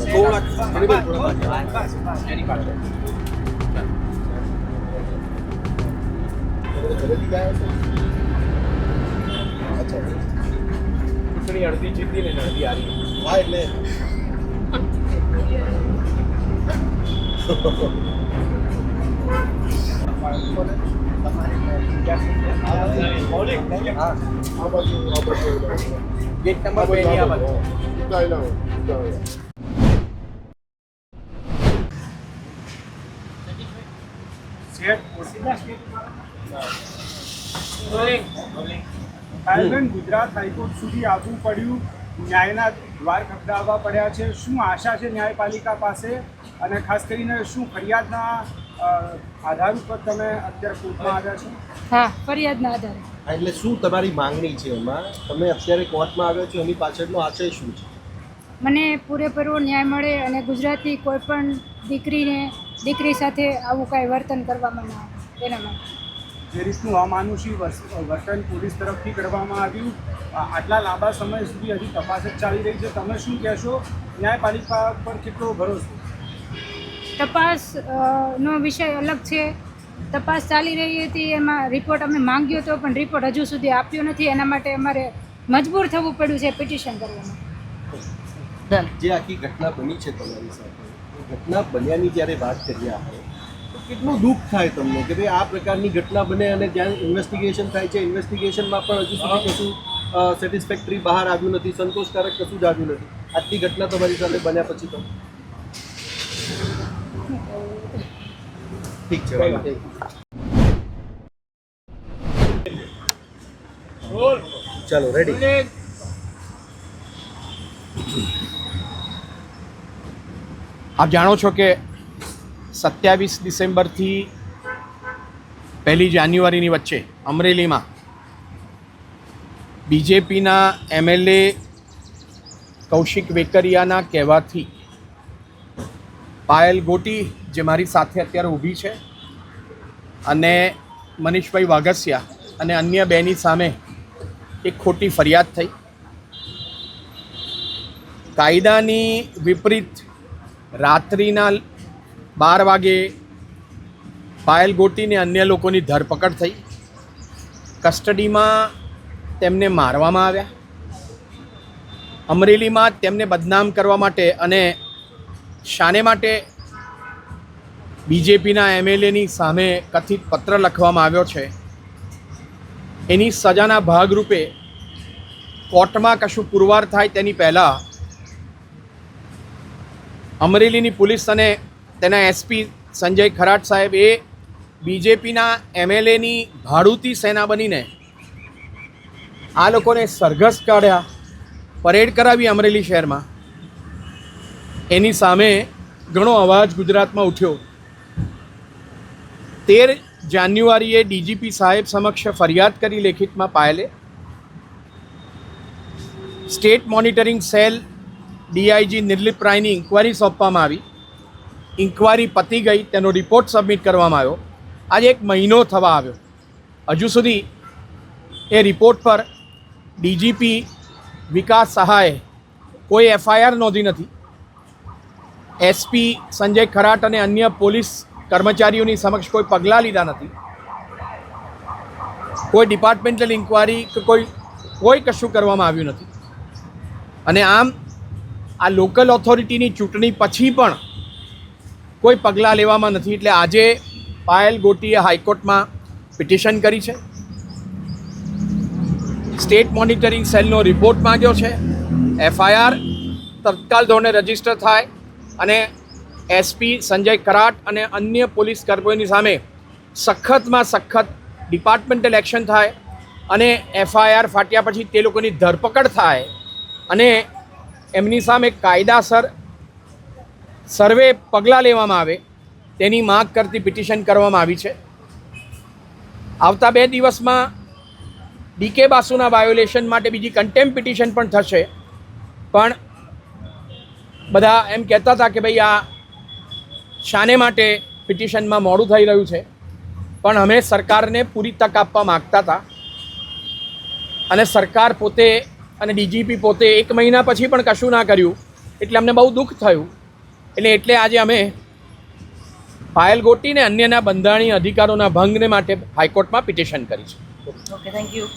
ચૂંટણી અડધી જીતી ને અડધી હારી. હા એટલે ગેટ નંબર 2 ની આ બાજુ. ગુજરાત હાઈકોર્ટ સુધી આવવું પડ્યું, ન્યાયના દ્વાર ખખડાવવા પડ્યા છે. શું આશા છે ન્યાયપાલિકા પાસે, અને ખાસ કરીને શું ફરિયાદના આધાર ઉપર તમે અત્યારે કોર્ટમાં આવ્યા છો? હા, ફરિયાદના આધારે. એટલે શું તમારી માંગણી છે એમાં? તમે અત્યારે કોર્ટમાં આવ્યા છો, એની પાછળનો આશય શું છે? મને પૂરેપૂરો ન્યાય મળે અને ગુજરાતની કોઈ પણ દીકરી સાથે આવું કાંઈ વર્તન કરવામાં ના આવે એના માટે. જે રીતનું અમાનુષી વર્તન પોલીસ તરફથી કરવામાં આવ્યું, આટલા લાંબા સમય સુધી હજી તપાસ જ ચાલી રહી છે. તમે શું કહેશો? ન્યાયપાલિકા પર કેટલો ભરોસો? તપાસનો વિષય અલગ છે. તપાસ ચાલી રહી હતી, એમાં રિપોર્ટ અમે માંગ્યો હતો, પણ રિપોર્ટ હજુ સુધી આપ્યો નથી. એના માટે અમારે મજબૂર થવું પડ્યું છે પિટિશન કરવામાં. જે આખી ઘટના બની છે તમારી સાથે, એ ઘટના બન્યાની જ્યારે વાત કરીએ આપણે, તો કેટલું દુઃખ થાય તમને કે ભાઈ આ પ્રકારની ઘટના બને અને જ્યાં ઇન્વેસ્ટિગેશન થાય છે, ઇન્વેસ્ટિગેશનમાં પણ હજુ સુધી કશું સેટિસ્ફેક્ટરી બહાર આવ્યું નથી, સંતોષકારક કશું જ આવ્યું નથી. આટલી ઘટના તમારી સાથે બન્યા પછી તો ઠીક છે. ચાલો રેડી. આપ જાણો છો કે 27 ડિસેમ્બરથી 1 જાન્યુઆરીની વચ્ચે અમરેલીમાં બીજેપીના MLA કૌશિક વેકરિયાના કહેવાથી પાયલ ગોટી, જે મારી સાથે અત્યારે ઊભી છે, અને મનીષભાઈ વાઘસિયા અને અન્ય બેની સામે એક ખોટી ફરિયાદ થઈ. કાયદાની વિપરીત રાત્રિના 12 વાગે પાયલ ગોટીને અન્ય લોકોની ધરપકડ થઈ. કસ્ટડીમાં તેમને મારવામાં આવ્યા. અમરેલીમાં તેમને બદનામ કરવા માટે અને શાને માટે બીજેપીના MLAની સામે કથિત પત્ર લખવામાં આવ્યો છે, એની સજાના ભાગરૂપે કોર્ટમાં કશું પુરવાર થાય તેની પહેલાં અમરેલીની પોલીસ અને તેના SP સંજય ખરાટ સાહેબ એ બીજેપીના MLAની ભાડુતી સેના બનીને આ લોકોને સરઘસ કાઢ્યા, પરેડ કરાવી અમરેલી શહેરમાં. એની સામે ઘણો અવાજ ગુજરાતમાં ઉઠ્યો. 13 જાન્યુઆરીએ DGP સાહેબ સમક્ષ ફરિયાદ કરી લેખિતમાં પાયલે. State monitoring cell DIG Nirlip રાયની ઇન્ક્વાયરી સોંપવામાં આવી. ઇન્ક્વાયરી પતી ગઈ, તેનો રિપોર્ટ સબમિટ કરવામાં આવ્યો. આજે 1 મહિનો થવા આવ્યો. હજુ સુધી એ રિપોર્ટ પર DGP વિકાસ સહાયે કોઈ FIR નોંધી નથી. SP સંજય ખરાટ અને અન્ય પોલીસ કર્મચારીઓની સમક્ષ કોઈ પગલાં લીધા નથી. કોઈ ડિપાર્ટમેન્ટલ ઇન્ક્વાયરી કે કોઈ કશું કરવામાં આવ્યું નથી. અને આમ આ લોકલ ઓથોરિટીની ચૂંટણી પછી પણ કોઈ પગલાં લેવામાં નથી. એટલે આજે પાયલ ગોટીએ હાઈકોર્ટમાં પિટિશન કરી છે. સ્ટેટ મોનિટરિંગ સેલનો રિપોર્ટ માંગ્યો છે. FIR તત્કાલ ધોરણે રજીસ્ટર થાય અને SP સંજય ખરાટ અને અન્ય પોલીસ કર્મીઓની સામે સખતમાં સખત ડિપાર્ટમેન્ટલ એક્શન થાય અને FIR ફાટ્યા પછી તે લોકોની ધરપકડ થાય અને એમની સામે કાયદાસર સર્વે પગલાં લેવામાં આવે તેની માંગ કરતી પિટિશન કરવામાં આવી છે. આવતા 2 દિવસમાં DK બાસુના વાયોલેશન માટે બીજી કન્ટેમ્પ પિટિશન પણ થશે. પણ બધા એમ કહેતા હતા કે ભાઈ આ શાને માટે પિટિશનમાં મોડું થઈ રહ્યું છે, પણ અમે સરકારને પૂરી તક આપવા માગતા હતા. અને સરકાર પોતે અને DGP પોતે 1 મહિના પછી પણ કશું ના કર્યું, એટલે અમને બહુ દુઃખ થયું. એટલે આજે અમે પાયલ ગોટીને અન્યના બંધારણીય અધિકારોના ભંગને માટે હાઈકોર્ટમાં પિટિશન કરી છે. Okay, thank you.